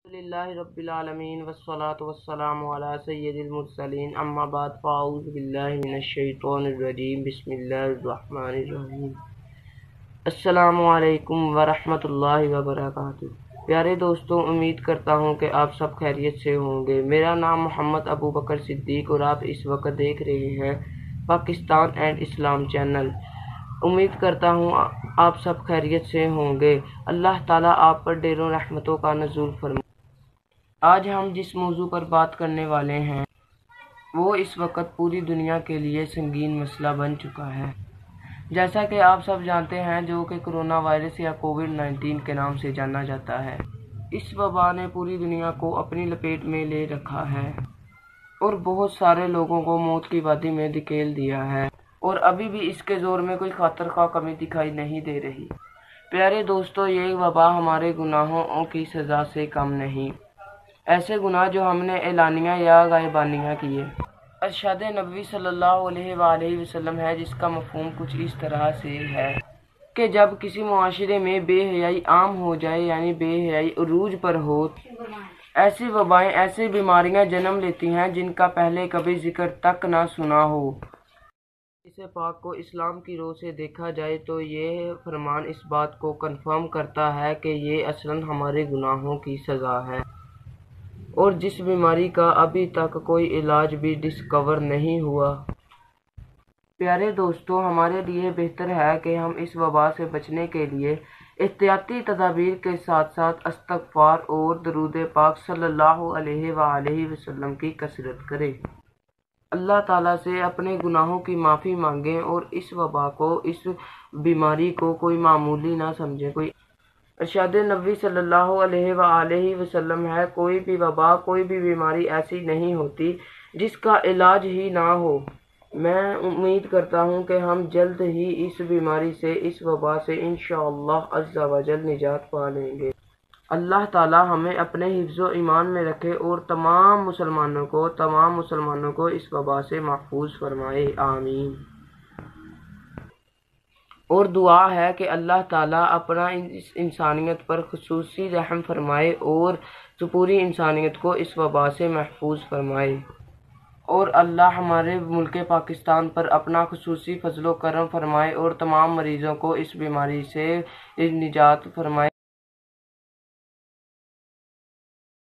للہ رب العالمین والصلاة والسلام علی سید المرسلین اما بعد فاعوذ باللہ من الشیطان الرجیم بسم اللہ الرحمن الرحیم۔ السلام علیکم ورحمۃ اللہ وبرکاتہ۔ پیارے دوستوں، امید کرتا ہوں کہ آپ سب خیریت سے ہوں گے۔ میرا نام محمد ابو بکر صدیق اور آپ اس وقت دیکھ رہے ہیں پاکستان اینڈ اسلام چینل۔ امید کرتا ہوں آپ سب خیریت سے ہوں گے۔ اللہ تعالیٰ آپ پر ڈھیروں رحمتوں کا نزول فرمائے۔ آج ہم جس موضوع پر بات کرنے والے ہیں وہ اس وقت پوری دنیا کے لیے سنگین مسئلہ بن چکا ہے۔ جیسا کہ آپ سب جانتے ہیں، جو کہ کرونا وائرس یا کووڈ-19 کے نام سے جانا جاتا ہے۔ اس وبا نے پوری دنیا کو اپنی لپیٹ میں لے رکھا ہے اور بہت سارے لوگوں کو موت کی وادی میں دھکیل دیا ہے، اور ابھی بھی اس کے زور میں کوئی خاطر خواہ کمی دکھائی نہیں دے رہی۔ پیارے دوستو، یہ وبا ہمارے گناہوں کی سزا سے کم نہیں۔ ایسے گناہ جو ہم نے اعلانیہ یا غائبانیہ کیے۔ ارشاد نبوی صلی اللہ علیہ وآلہ وسلم ہے، جس کا مفہوم کچھ اس طرح سے ہے کہ جب کسی معاشرے میں بے حیائی عام ہو جائے، یعنی بے حیائی عروج پر ہو، ایسی وبائیں، ایسی بیماریاں جنم لیتی ہیں جن کا پہلے کبھی ذکر تک نہ سنا ہو۔ اس پاک کو اسلام کی روح سے دیکھا جائے تو یہ فرمان اس بات کو کنفرم کرتا ہے کہ یہ اصلاً ہمارے گناہوں کی سزا ہے، اور جس بیماری کا ابھی تک کوئی علاج بھی ڈسکور نہیں ہوا۔ پیارے دوستو، ہمارے لیے بہتر ہے کہ ہم اس وبا سے بچنے کے لیے احتیاطی تدابیر کے ساتھ ساتھ استغفار اور درود پاک صلی اللہ علیہ وآلہ وسلم کی کثرت کریں، اللہ تعالیٰ سے اپنے گناہوں کی معافی مانگیں اور اس وبا کو، اس بیماری کو کوئی معمولی نہ سمجھیں۔ ارشاد نبوی صلی اللہ علیہ وآلہ وسلم ہے، کوئی بھی وبا، کوئی بھی بیماری ایسی نہیں ہوتی جس کا علاج ہی نہ ہو۔ میں امید کرتا ہوں کہ ہم جلد ہی اس بیماری سے، اس وبا سے انشاءاللہ عز و جل نجات پا لیں گے۔ اللہ تعالی ہمیں اپنے حفظ و ایمان میں رکھے اور تمام مسلمانوں کو اس وبا سے محفوظ فرمائے، آمین۔ اور دعا ہے کہ اللہ تعالیٰ اپنا انسانیت پر خصوصی رحم فرمائے اور پوری انسانیت کو اس وبا سے محفوظ فرمائے، اور اللہ ہمارے ملک پاکستان پر اپنا خصوصی فضل و کرم فرمائے اور تمام مریضوں کو اس بیماری سے نجات فرمائے۔